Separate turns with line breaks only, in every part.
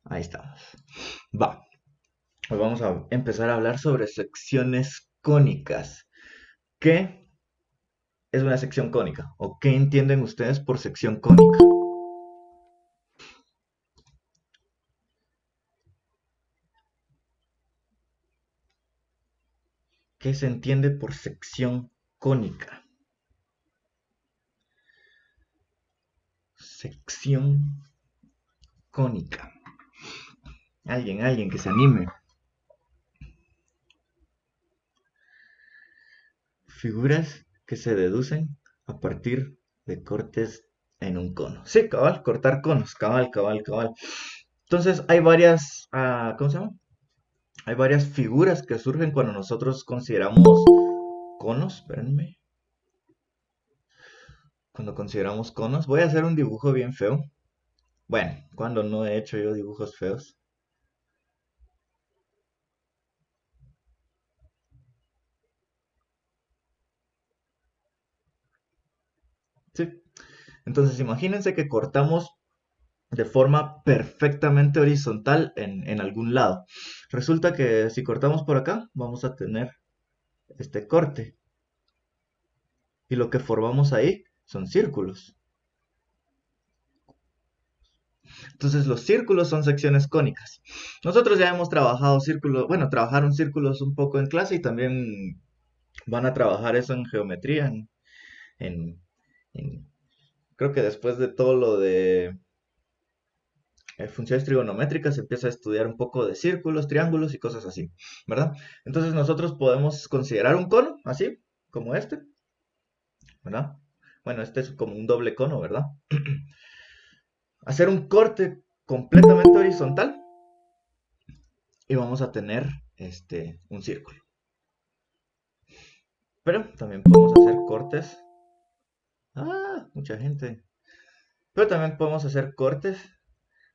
Ahí estamos. Va. Hoy vamos a empezar a hablar sobre secciones cónicas. ¿Qué es una sección cónica? ¿O qué entienden ustedes por sección cónica? ¿Qué se entiende por sección cónica? Sección cónica. Alguien que se anime. Figuras que se deducen a partir de cortes en un cono. Sí, cabal, cortar conos, cabal. Entonces hay varias, ¿cómo se llama? Hay varias figuras que surgen cuando nosotros consideramos conos, espérenme. Cuando consideramos conos, voy a hacer un dibujo bien feo. Bueno, cuando no he hecho yo dibujos feos. Sí. Entonces imagínense que cortamos de forma perfectamente horizontal en algún lado. Resulta que si cortamos por acá, vamos a tener este corte. Y lo que formamos ahí son círculos. Entonces los círculos son secciones cónicas. Nosotros ya hemos trabajado círculos, bueno, trabajaron círculos un poco en clase y también van a trabajar eso en geometría, en- en- creo que después de todo lo de funciones trigonométricas se empieza a estudiar un poco de círculos, triángulos y cosas así, ¿verdad? Entonces nosotros podemos considerar un cono, así, como este, ¿verdad? Bueno, este es como un doble cono, ¿verdad? Hacer un corte completamente horizontal y vamos a tener un círculo. Pero también podemos hacer cortes. Mucha gente. Pero también podemos hacer cortes,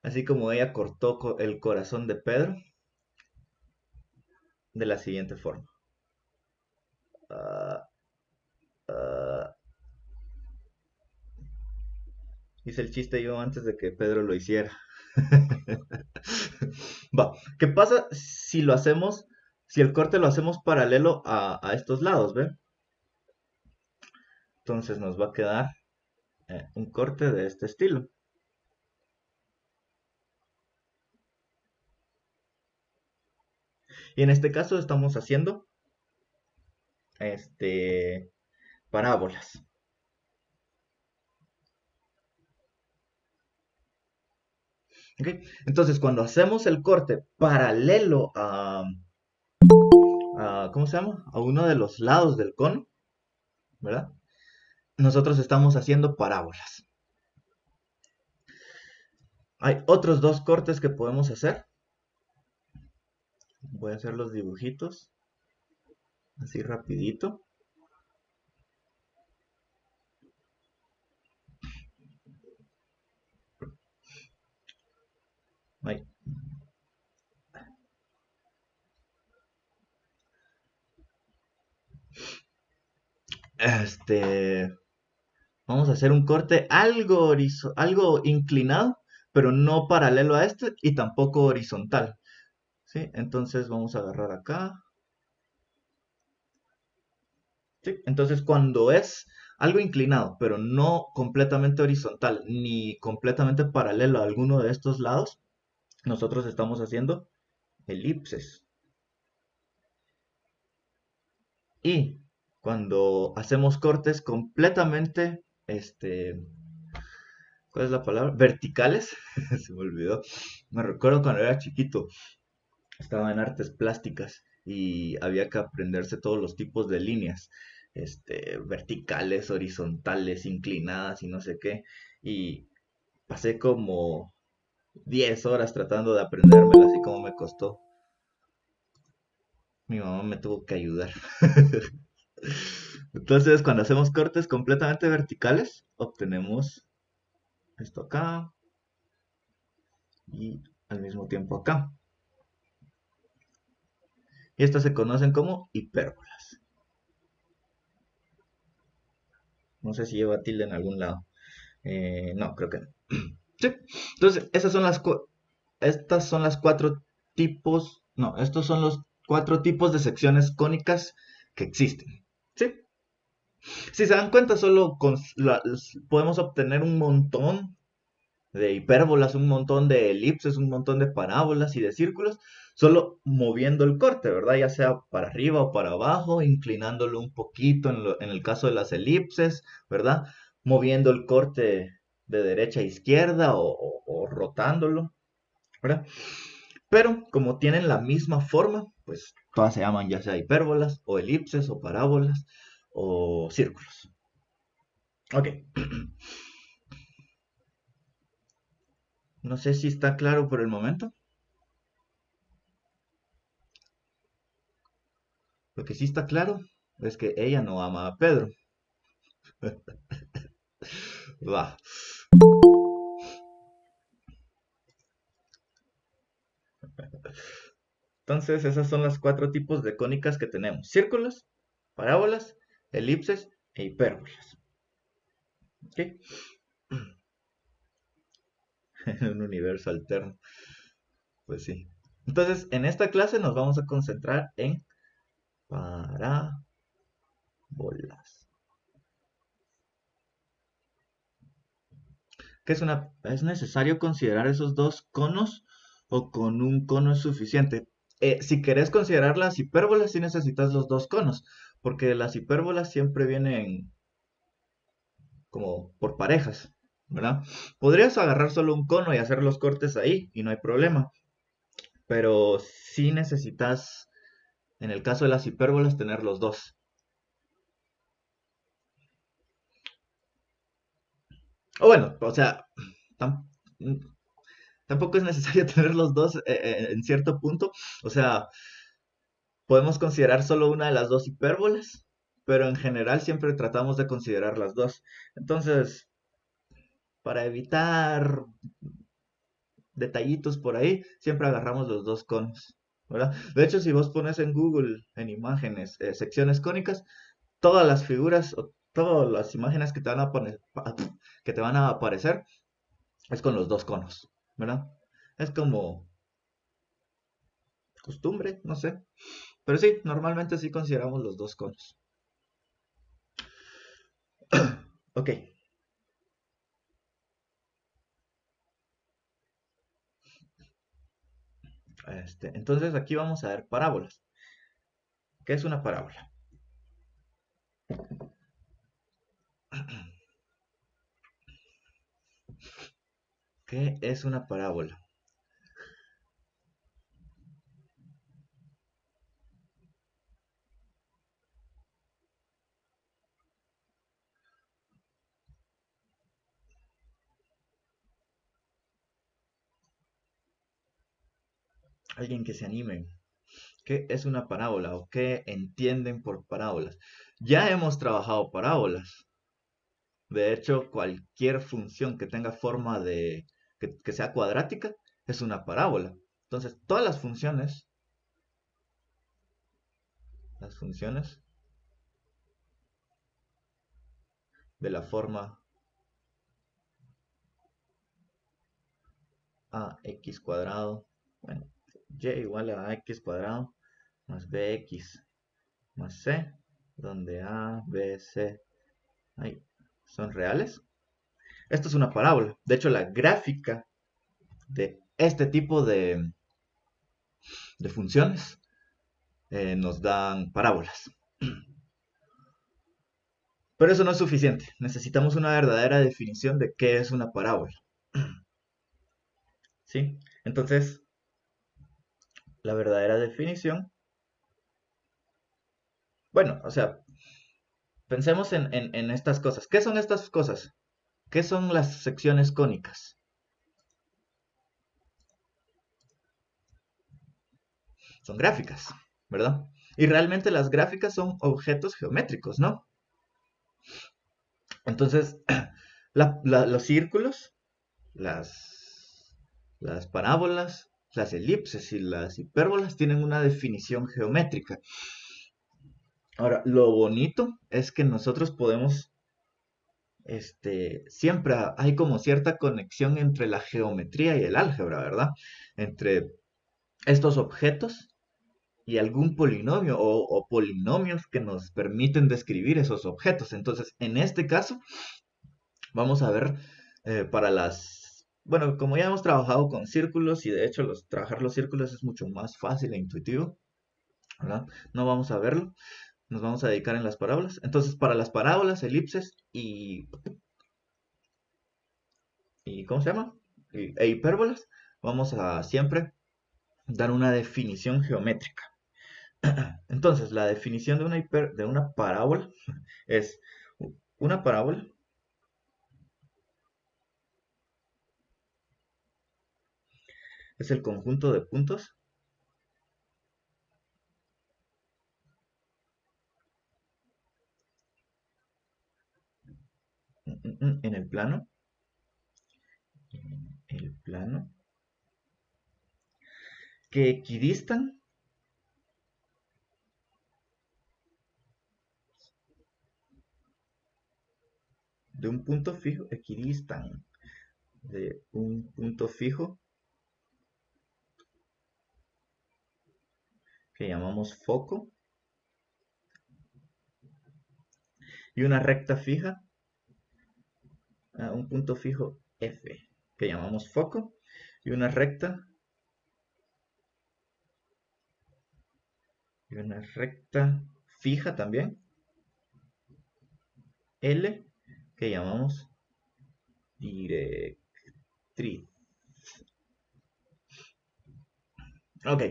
así como ella cortó el corazón de Pedro, de la siguiente forma. Ah, ah, Hice el chiste yo antes de que Pedro lo hiciera. Va, ¿qué pasa si lo hacemos, si el corte lo hacemos paralelo a estos lados, ¿ven? Entonces nos va a quedar un corte de este estilo. Y en este caso estamos haciendo parábolas. ¿Ok? Entonces, cuando hacemos el corte paralelo ¿cómo se llama? A uno de los lados del cono, ¿verdad? Nosotros estamos haciendo parábolas. Hay otros dos cortes que podemos hacer. Voy a hacer los dibujitos así rapidito. Ay, Este, vamos a hacer un corte algo inclinado, pero no paralelo a este y tampoco horizontal. ¿Sí? Entonces vamos a agarrar acá. ¿Sí? Entonces cuando es algo inclinado, pero no completamente horizontal ni completamente paralelo a alguno de estos lados, nosotros estamos haciendo elipses. Y cuando hacemos cortes completamente, ¿cuál es la palabra? Verticales, se me olvidó. Me recuerdo cuando era chiquito, estaba en artes plásticas y había que aprenderse todos los tipos de líneas, verticales, horizontales, inclinadas y no sé qué. Y pasé como 10 horas tratando de aprendérmela, así como me costó. Mi mamá me tuvo que ayudar. Entonces, cuando hacemos cortes completamente verticales, obtenemos esto acá y al mismo tiempo acá. Y estas se conocen como hipérbolas. No sé si lleva tilde en algún lado. No, creo que no. Sí. Entonces, esas son las estas son las cuatro tipos, no, estos son los cuatro tipos de secciones cónicas que existen. ¿Sí? Si se dan cuenta, solo podemos obtener un montón de hipérbolas, un montón de elipses, un montón de parábolas y de círculos, solo moviendo el corte, ¿verdad? Ya sea para arriba o para abajo, inclinándolo un poquito en el caso de las elipses, ¿verdad? Moviendo el corte de derecha a izquierda o rotándolo, ¿verdad? Pero como tienen la misma forma, pues todas se llaman ya sea hipérbolas o elipses o parábolas o círculos. Ok, no sé si está claro por el momento. Lo que sí está claro es que ella no ama a Pedro. Va. Entonces, esas son las cuatro tipos de cónicas que tenemos: círculos, parábolas, elipses e hipérbolas. ¿Ok? Un universo alterno. Pues sí. Entonces, en esta clase nos vamos a concentrar en parábolas. ¿Es necesario considerar esos dos conos o con un cono es suficiente? Si querés considerar las hipérbolas, sí necesitas los dos conos, porque las hipérbolas siempre vienen como por parejas, ¿verdad? Podrías agarrar solo un cono y hacer los cortes ahí y no hay problema, pero sí necesitas, en el caso de las hipérbolas, tener los dos. O bueno, o sea, tam- tampoco es necesario tener los dos en cierto punto. O sea, podemos considerar solo una de las dos hipérbolas, pero en general siempre tratamos de considerar las dos. Entonces, para evitar detallitos por ahí, siempre agarramos los dos conos, ¿verdad? De hecho, si vos pones en Google, en imágenes, secciones cónicas, todas las figuras o todas las imágenes que te van a que te van a aparecer es con los dos conos, ¿verdad? Es como costumbre, no sé. Pero sí, normalmente sí consideramos los dos conos. Ok, entonces aquí vamos a ver parábolas. ¿Qué es una parábola? ¿Qué es una parábola? Alguien que se anime. ¿Qué es una parábola o qué entienden por parábolas? Ya hemos trabajado parábolas. De hecho, cualquier función que tenga forma que sea cuadrática es una parábola. Entonces, todas las funciones de la forma ax cuadrado, bueno, y igual a ax cuadrado más bx más c, donde a, b, c ahí, son reales. Esto es una parábola. De hecho, la gráfica de este tipo de funciones nos dan parábolas. Pero eso no es suficiente. Necesitamos una verdadera definición de qué es una parábola. ¿Sí? Entonces, la verdadera definición, bueno, o sea, pensemos en estas cosas. ¿Qué son estas cosas? ¿Qué son las secciones cónicas? Son gráficas, ¿verdad? Y realmente las gráficas son objetos geométricos, ¿no? Entonces, los círculos, las parábolas, las elipses y las hipérbolas tienen una definición geométrica. Ahora, lo bonito es que nosotros podemos, siempre hay como cierta conexión entre la geometría y el álgebra, ¿verdad? entre estos objetos y algún polinomio o polinomios que nos permiten describir esos objetos. Entonces, en este caso, vamos a ver para las... Bueno, como ya hemos trabajado con círculos y de hecho trabajar los círculos es mucho más fácil e intuitivo, ¿verdad? No vamos a verlo, nos vamos a dedicar en las parábolas. Entonces, para las parábolas, elipses y ¿cómo se llama? E hipérbolas, vamos a siempre dar una definición geométrica. Entonces, la definición de una parábola es una parábola es el conjunto de puntos en el plano que equidistan de un punto fijo, equidistan de un punto fijo que llamamos foco y una recta fija a un punto fijo F que llamamos foco y una recta fija también L que llamamos directriz. Ok,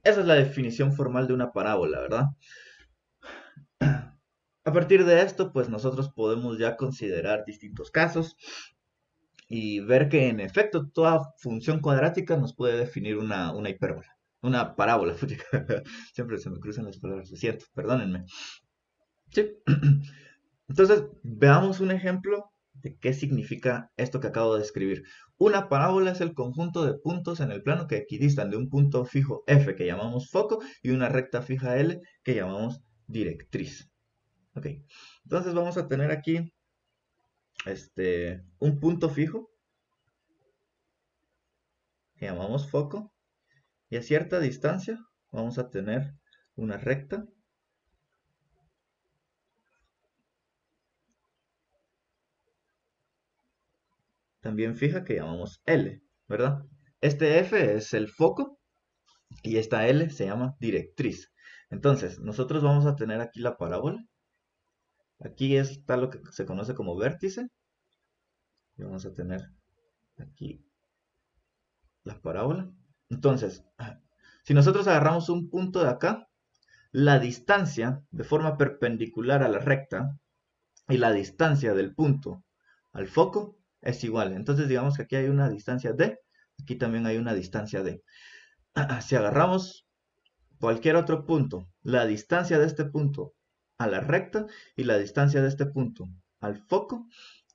esa es la definición formal de una parábola, ¿verdad? A partir de esto, pues nosotros podemos ya considerar distintos casos y ver que en efecto toda función cuadrática nos puede definir una hipérbola, una parábola. Siempre se me cruzan las palabras, lo siento, perdónenme. Sí. Entonces, veamos un ejemplo de qué significa esto que acabo de escribir. Una parábola es el conjunto de puntos en el plano que equidistan de un punto fijo F que llamamos foco y una recta fija L que llamamos directriz. Ok, entonces vamos a tener aquí un punto fijo que llamamos foco y a cierta distancia vamos a tener una recta también fija que llamamos L, ¿verdad? Este F es el foco y esta L se llama directriz. Entonces, nosotros vamos a tener aquí la parábola. Aquí está lo que se conoce como vértice. Y vamos a tener aquí la parábola. Entonces, si nosotros agarramos un punto de acá, la distancia de forma perpendicular a la recta y la distancia del punto al foco es igual. Entonces digamos que aquí hay una distancia D, aquí también hay una distancia D. Si agarramos cualquier otro punto, la distancia de este punto a la recta y la distancia de este punto al foco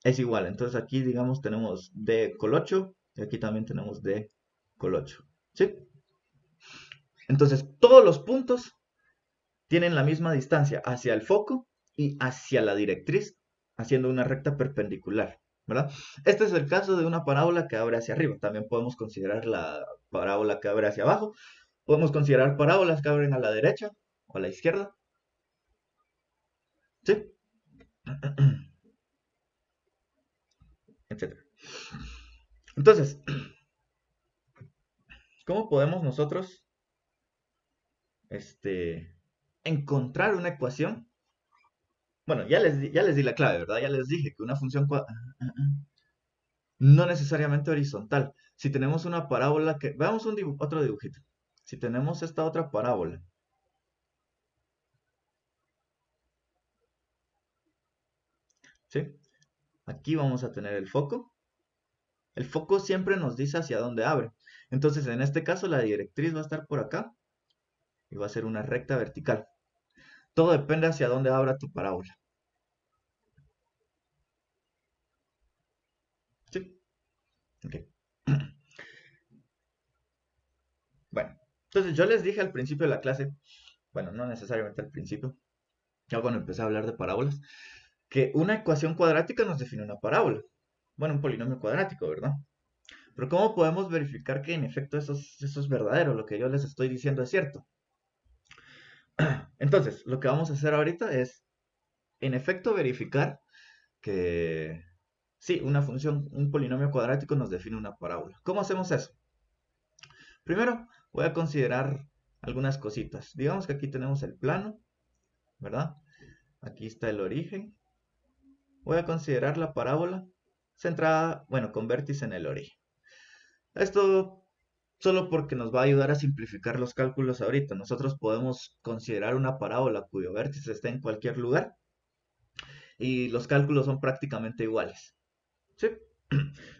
es igual. Entonces aquí digamos tenemos D col8 y aquí también tenemos D col8. ¿Sí? Entonces todos los puntos tienen la misma distancia hacia el foco y hacia la directriz, haciendo una recta perpendicular, ¿verdad? Este es el caso de una parábola que abre hacia arriba. También podemos considerar la parábola que abre hacia abajo. Podemos considerar parábolas que abren a la derecha o a la izquierda. ¿Sí? Etcétera. Entonces, ¿cómo podemos nosotros encontrar una ecuación? Bueno, ya les di la clave, ¿verdad? Ya les dije que una función no necesariamente horizontal. Si tenemos una parábola que... Veamos otro dibujito. Si tenemos esta otra parábola, ¿sí? Aquí vamos a tener el foco. El foco siempre nos dice hacia dónde abre. Entonces, en este caso, la directriz va a estar por acá y va a ser una recta vertical. Todo depende hacia dónde abra tu parábola. ¿Sí? Ok. Bueno, entonces yo les dije al principio de la clase, bueno, no necesariamente al principio, ya cuando empecé a hablar de parábolas, que una ecuación cuadrática nos define una parábola. Bueno, un polinomio cuadrático, ¿verdad? Pero ¿cómo podemos verificar que en efecto eso es verdadero? Lo que yo les estoy diciendo es cierto. Entonces, lo que vamos a hacer ahorita es, en efecto, verificar que sí, una función, un polinomio cuadrático nos define una parábola. ¿Cómo hacemos eso? Primero, voy a considerar algunas cositas. Digamos que aquí tenemos el plano, ¿verdad? Aquí está el origen. Voy a considerar la parábola centrada, bueno, con vértice en el origen. Esto solo porque nos va a ayudar a simplificar los cálculos ahorita. Nosotros podemos considerar una parábola cuyo vértice está en cualquier lugar y los cálculos son prácticamente iguales. ¿Sí?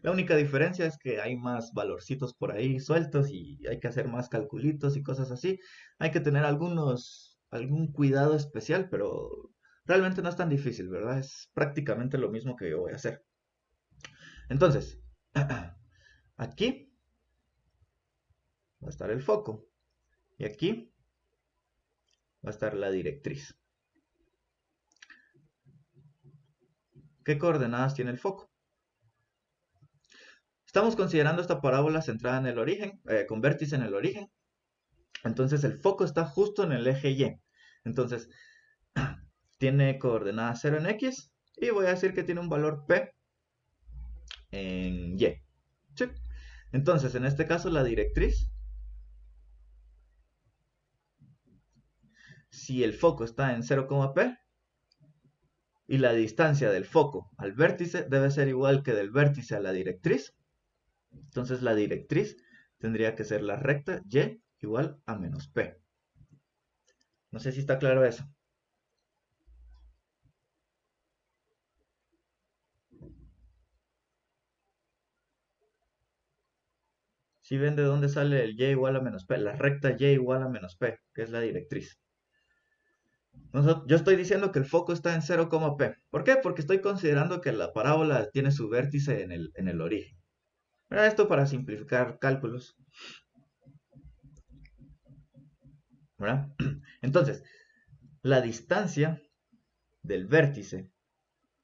La única diferencia es que hay más valorcitos por ahí sueltos y hay que hacer más calculitos y cosas así. Hay que tener algún cuidado especial, pero realmente no es tan difícil, ¿verdad? Es prácticamente lo mismo que yo voy a hacer. Entonces, aquí va a estar el foco y aquí va a estar la directriz. ¿Qué coordenadas tiene el foco? Estamos considerando esta parábola centrada en el origen, con vértice en el origen. Entonces el foco está justo en el eje Y. Entonces tiene coordenadas 0 en X y voy a decir que tiene un valor P en Y. ¿Sí? Entonces en este caso la directriz, si el foco está en 0, P y la distancia del foco al vértice debe ser igual que del vértice a la directriz, entonces la directriz tendría que ser la recta Y igual a menos P. No sé si está claro eso. Si ven de dónde sale el Y igual a menos P, la recta Y igual a menos P, que es la directriz. Yo estoy diciendo que el foco está en 0, P. ¿Por qué? Porque estoy considerando que la parábola tiene su vértice en el origen. Esto para simplificar cálculos. ¿Verdad? Entonces, la distancia del vértice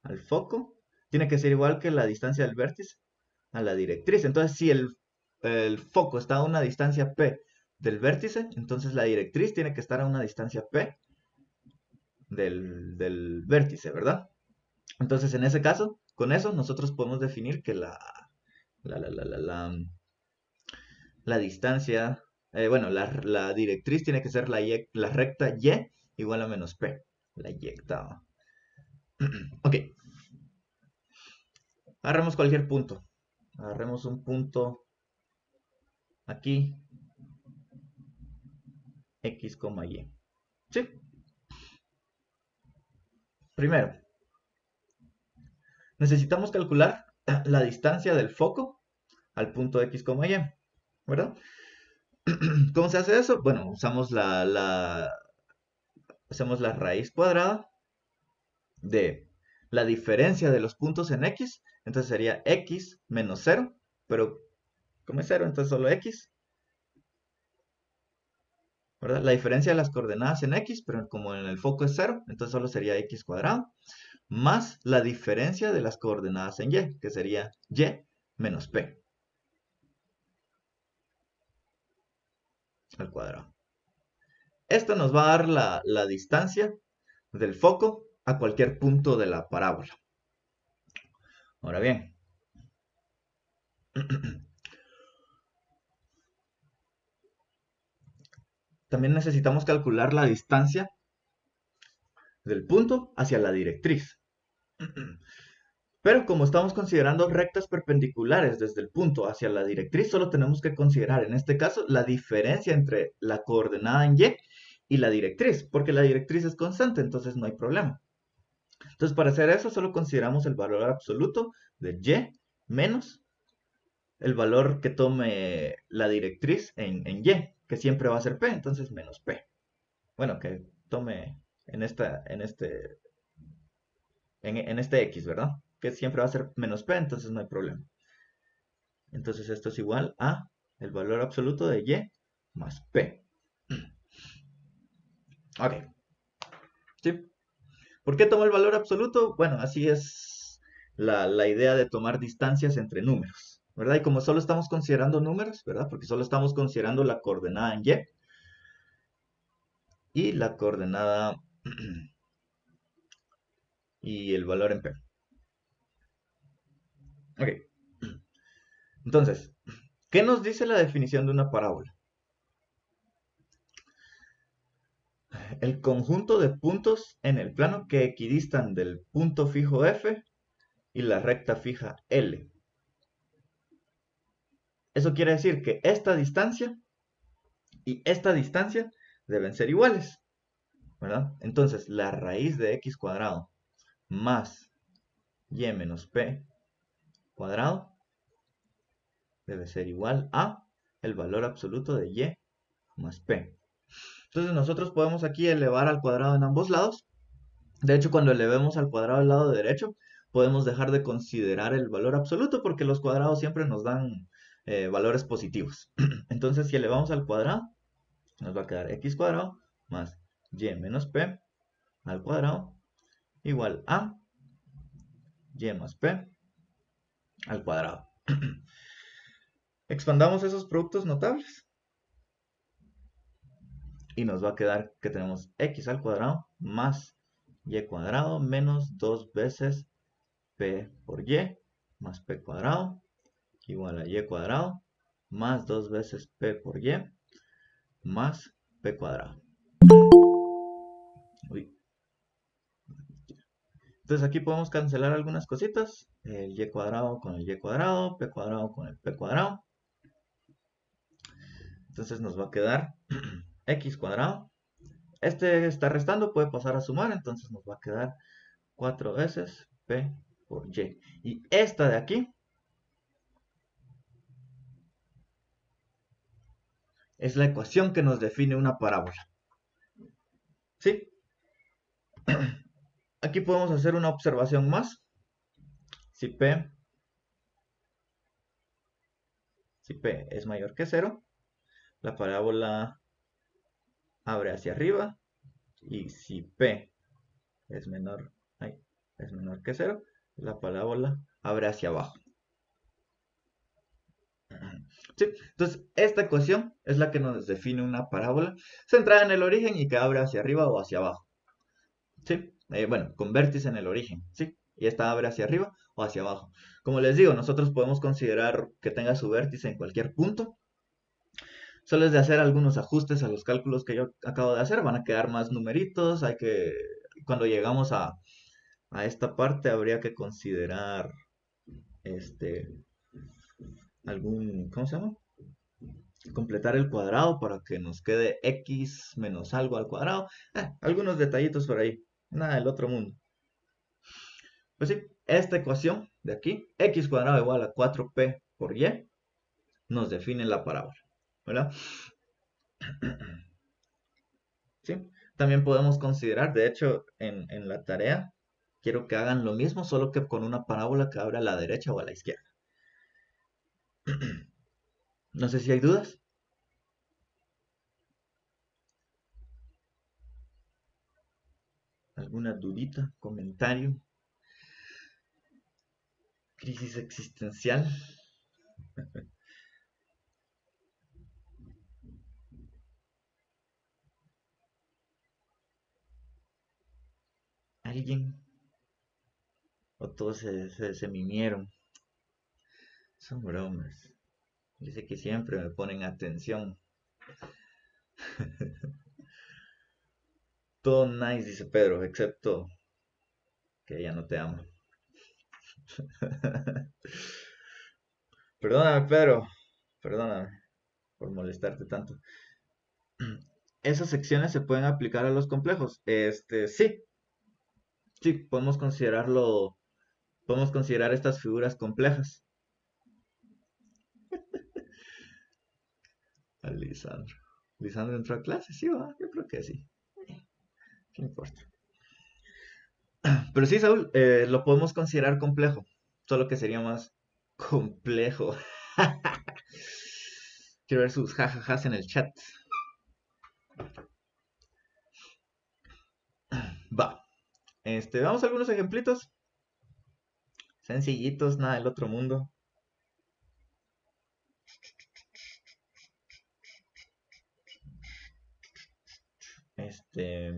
al foco tiene que ser igual que la distancia del vértice a la directriz. Entonces, si el foco está a una distancia P del vértice, entonces la directriz tiene que estar a una distancia P del vértice, ¿verdad? Entonces, en ese caso, con eso nosotros podemos definir que la, la, la, la, la, la distancia, bueno, la directriz tiene que ser la recta Y igual a menos P. La Y octava. Ok, agarremos cualquier punto. Agarremos un punto aquí, X, Y. ¿Sí? Primero, necesitamos calcular la distancia del foco al punto X, Y, ¿verdad? ¿Cómo se hace eso? Bueno, hacemos la raíz cuadrada de la diferencia de los puntos en X, entonces sería X menos 0, pero como es 0, entonces solo X, ¿verdad? La diferencia de las coordenadas en X, pero como en el foco es 0, entonces solo sería X cuadrado, más la diferencia de las coordenadas en Y, que sería Y menos P al cuadrado. Esto nos va a dar la distancia del foco a cualquier punto de la parábola. Ahora bien, también necesitamos calcular la distancia del punto hacia la directriz. Pero como estamos considerando rectas perpendiculares desde el punto hacia la directriz, solo tenemos que considerar en este caso la diferencia entre la coordenada en Y la directriz, porque la directriz es constante, entonces no hay problema. Entonces para hacer eso solo consideramos el valor absoluto de Y menos el valor que tome la directriz en Y, que siempre va a ser P, entonces menos P. Bueno, que tome en este X, ¿verdad? Que siempre va a ser menos P, entonces no hay problema. Entonces esto es igual a el valor absoluto de Y más P. Ok. ¿Sí? ¿Por qué tomo el valor absoluto? Bueno, así es la idea de tomar distancias entre números. ¿verdad? Y como solo estamos considerando números, ¿verdad? Porque solo estamos considerando la coordenada en y la coordenada y el valor en P. Ok, entonces, ¿qué nos dice la definición de una parábola? El conjunto de puntos en el plano que equidistan del punto fijo F y la recta fija L. Eso quiere decir que esta distancia y esta distancia deben ser iguales, ¿verdad? Entonces, la raíz de x cuadrado más y menos p cuadrado debe ser igual a el valor absoluto de y más p. Entonces nosotros podemos aquí elevar al cuadrado en ambos lados. De hecho, cuando elevemos al cuadrado del lado derecho, podemos dejar de considerar el valor absoluto porque los cuadrados siempre nos dan valores positivos. Entonces, si elevamos al cuadrado, nos va a quedar x cuadrado más y menos p al cuadrado igual a y más p al cuadrado. Expandamos esos productos notables y nos va a quedar que tenemos x al cuadrado más y cuadrado menos 2 veces p por y más p cuadrado igual a y cuadrado más 2 veces p por y más p cuadrado. Uy. Entonces aquí podemos cancelar algunas cositas. El y cuadrado con el y cuadrado, p cuadrado con el p cuadrado. Entonces nos va a quedar x cuadrado. Este está restando, puede pasar a sumar, entonces nos va a quedar 4 veces p por y. Y esta de aquí es la ecuación que nos define una parábola. ¿Sí? Aquí podemos hacer una observación más. Si P es mayor que 0, la parábola abre hacia arriba. Y si P es menor, es menor que 0, la parábola abre hacia abajo. ¿Sí? Entonces, esta ecuación es la que nos define una parábola centrada en el origen y que abre hacia arriba o hacia abajo. ¿Sí? Bueno, con vértice en el origen, ¿sí? Y esta abre hacia arriba o hacia abajo. Como les digo, nosotros podemos considerar que tenga su vértice en cualquier punto. Solo es de hacer algunos ajustes a los cálculos que yo acabo de hacer. Van a quedar más numeritos. Cuando llegamos a esta parte, habría que considerar este, ¿cómo se llama? Completar el cuadrado para que nos quede x menos algo al cuadrado. Algunos detallitos por ahí. Nada del otro mundo. Pues sí, esta ecuación de aquí, x cuadrado igual a 4p por y, nos define la parábola, ¿verdad? ¿Sí? También podemos considerar, de hecho, en la tarea, quiero que hagan lo mismo, solo que con una parábola que abre a la derecha o a la izquierda. No sé si hay dudas. ¿Alguna dudita? ¿Comentario? ¿Crisis existencial? ¿Alguien? ¿O todos se mimieron? Son bromas. Dice que siempre me ponen atención. Todo nice, dice Pedro, excepto que ella no te ama. Perdóname, Pedro. Perdóname por molestarte tanto. Esas secciones se pueden aplicar a los complejos. Sí, sí, podemos considerar estas figuras complejas. A Lisandro. ¿Lisandro entró a clase? Sí, va, yo creo que sí. ¿Qué importa? Pero sí, Saúl, lo podemos considerar complejo. Solo que sería más complejo. Quiero ver sus jajajas en el chat. Va. Vamos a algunos ejemplitos. Sencillitos, nada del otro mundo. Este,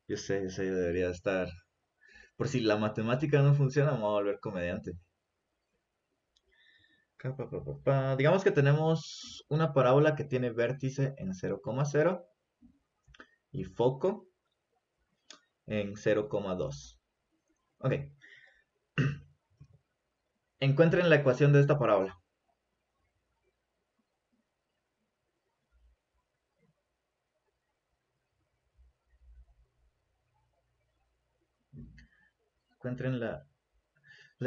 yo sé, yo debería estar. Por si la matemática no funciona, me voy a volver comediante. Digamos que tenemos una parábola que tiene vértice en 0,0 y foco en 0,2. Ok, encuentren la ecuación de esta parábola. Encuentren la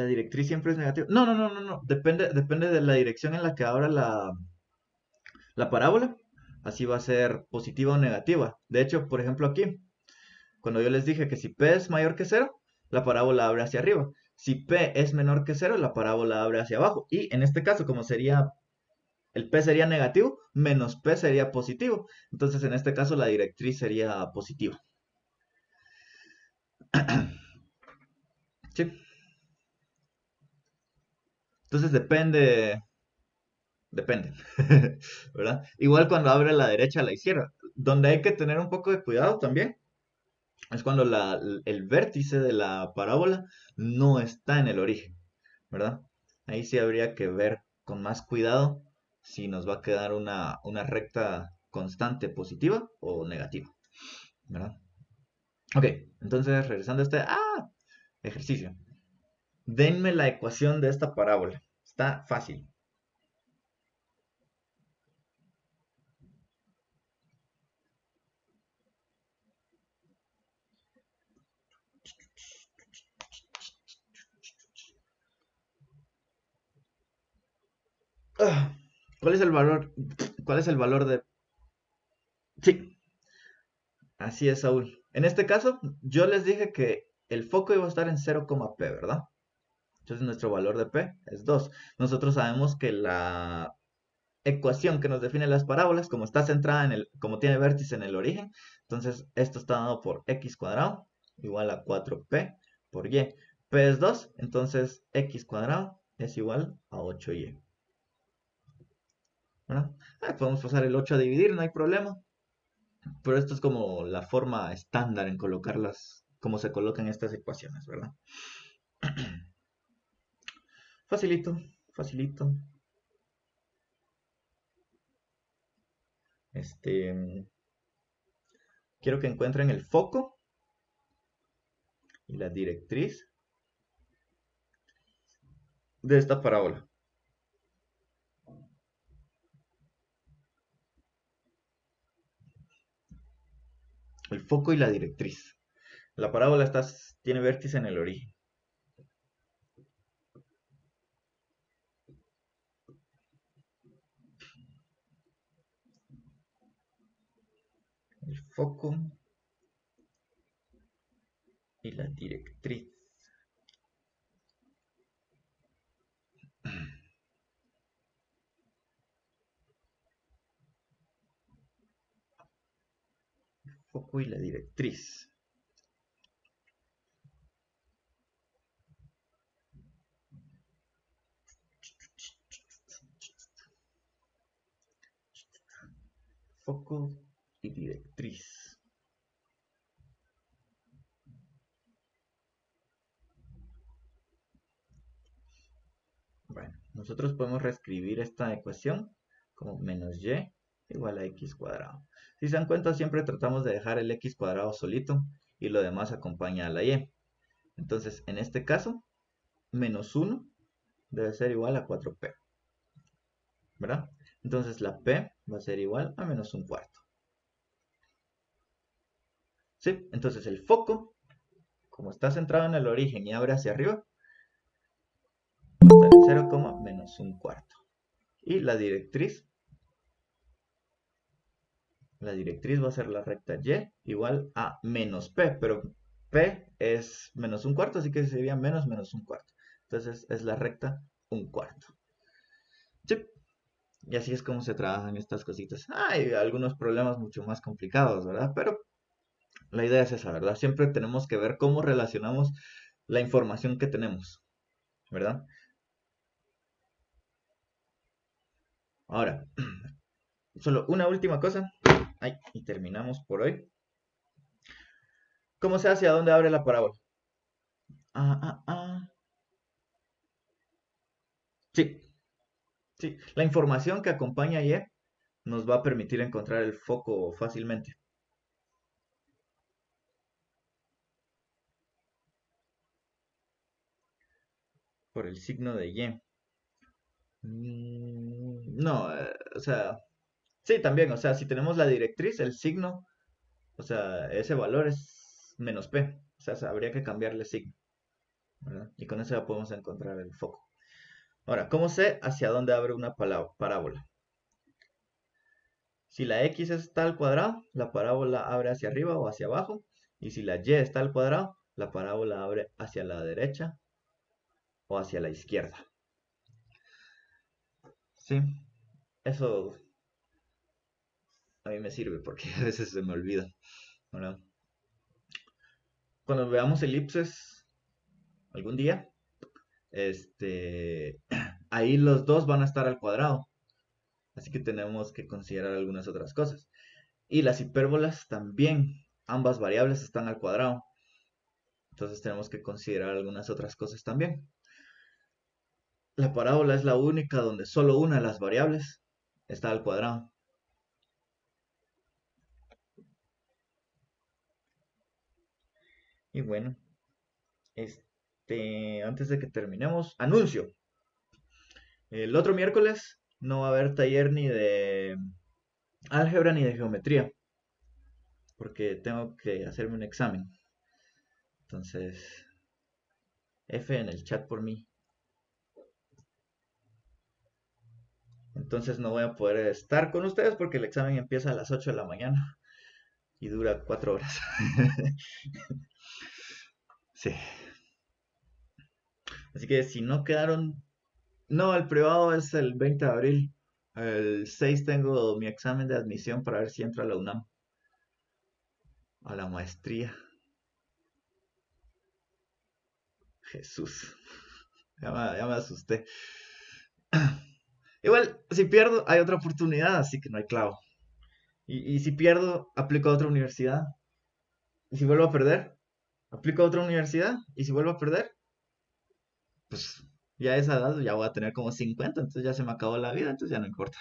directriz siempre es negativa. No, no, no, no, no. Depende de la dirección en la que abra la parábola. Así va a ser positiva o negativa. De hecho, por ejemplo, aquí, cuando yo les dije que si P es mayor que cero, la parábola abre hacia arriba. Si P es menor que cero, la parábola abre hacia abajo. Y en este caso, como sería el P sería negativo, menos P sería positivo. Entonces, en este caso, la directriz sería positiva. Sí. Entonces, depende, ¿verdad? Igual cuando abre a la derecha a la izquierda. Donde hay que tener un poco de cuidado también es cuando el vértice de la parábola no está en el origen, ¿verdad? Ahí sí habría que ver con más cuidado si nos va a quedar una recta constante positiva o negativa, ¿verdad? Ok, entonces regresando a este ejercicio. Denme la ecuación de esta parábola. Está fácil. Ah, ¿Cuál es el valor? ¿Cuál es el valor de? Sí, así es, Saúl. En este caso, yo les dije que el foco iba a estar en 0,p, ¿verdad? Entonces nuestro valor de p es 2. Nosotros sabemos que la ecuación que nos define las parábolas, como está centrada como tiene vértice en el origen, entonces esto está dado por x cuadrado igual a 4p por y. P es 2, entonces x cuadrado es igual a 8y. ¿Verdad? Podemos pasar el 8 a dividir, no hay problema. Pero esto es como la forma estándar en colocarlas, como se colocan estas ecuaciones, ¿verdad? Facilito, facilito. Este, quiero que encuentren el foco y la directriz de esta parábola. El foco y la directriz. La parábola tiene vértice en el origen. El foco y la directriz. El foco y la directriz. Foco y directriz. Bueno, nosotros podemos reescribir esta ecuación como menos y igual a x cuadrado. Si se dan cuenta, siempre tratamos de dejar el x cuadrado solito y lo demás acompaña a la y. Entonces, en este caso, menos 1 debe ser igual a 4p, ¿verdad? Entonces la p va a ser igual a menos un cuarto. ¿Sí? Entonces el foco, como está centrado en el origen y abre hacia arriba, va a estar en 0, menos un cuarto. Y la directriz va a ser la recta y igual a menos p, pero p es menos un cuarto, así que sería menos un cuarto. Entonces es la recta un cuarto. Sí. Y así es como se trabajan estas cositas. Hay algunos problemas mucho más complicados, ¿verdad? Pero la idea es esa, ¿verdad? Siempre tenemos que ver cómo relacionamos la información que tenemos, ¿verdad? Ahora, solo una última cosa. Ay, y terminamos por hoy. ¿Cómo sé hacia dónde abre la parábola? Ah, ah, ah. Sí, sí. La información que acompaña Y nos va a permitir encontrar el foco fácilmente. Por el signo de Y. No, o sea, sí, también, o sea, si tenemos la directriz, el signo, o sea, ese valor es menos P. O sea, habría que cambiarle signo, ¿verdad? Y con eso ya podemos encontrar el foco. Ahora, ¿cómo sé hacia dónde abre una parábola? Si la X está al cuadrado, la parábola abre hacia arriba o hacia abajo. Y si la Y está al cuadrado, la parábola abre hacia la derecha o hacia la izquierda. Sí, eso a mí me sirve porque a veces se me olvida, ¿verdad? Cuando veamos elipses algún día, este, ahí los dos van a estar al cuadrado. Así que tenemos que considerar algunas otras cosas. Y las hipérbolas también, ambas variables están al cuadrado. Entonces tenemos que considerar algunas otras cosas también. La parábola es la única donde solo una de las variables está al cuadrado. Y bueno, antes de que terminemos, anuncio. El otro miércoles no va a haber taller ni de álgebra ni de geometría, porque tengo que hacerme un examen. Entonces, F en el chat por mí. Entonces no voy a poder estar con ustedes porque el examen empieza a las 8 de la mañana y dura 4 horas. Sí. Así que si no quedaron... No, el privado es el 20 de abril. El 6 tengo mi examen de admisión para ver si entro a la UNAM, a la maestría. Jesús, ya me asusté. Igual, si pierdo, hay otra oportunidad, así que no hay clavo. Y si pierdo, aplico a otra universidad. Y si vuelvo a perder, aplico a otra universidad. Y si vuelvo a perder, pues ya a esa edad ya voy a tener como 50, entonces ya se me acabó la vida, entonces ya no importa.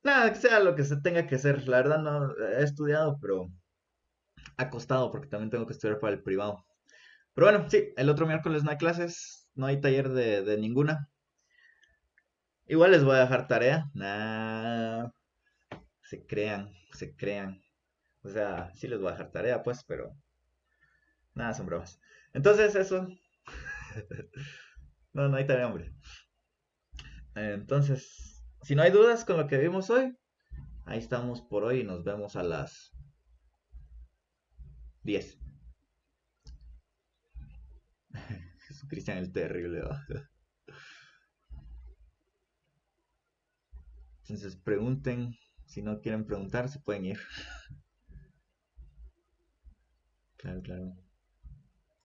Nada, que sea lo que se tenga que hacer. La verdad no he estudiado, pero ha costado porque también tengo que estudiar para el privado. Pero bueno, sí, el otro miércoles no hay clases, no hay taller de ninguna. Igual les voy a dejar tarea. Nah, se crean, se crean. O sea, sí les voy a dejar tarea, pues, pero nada, son bromas. Entonces, eso. No, no hay tarea, hombre. Entonces, si no hay dudas con lo que vimos hoy, ahí estamos por hoy y nos vemos a las 10. Cristian el Terrible, ¿va? Entonces, pregunten. Si no quieren preguntar, se pueden ir. Claro, claro.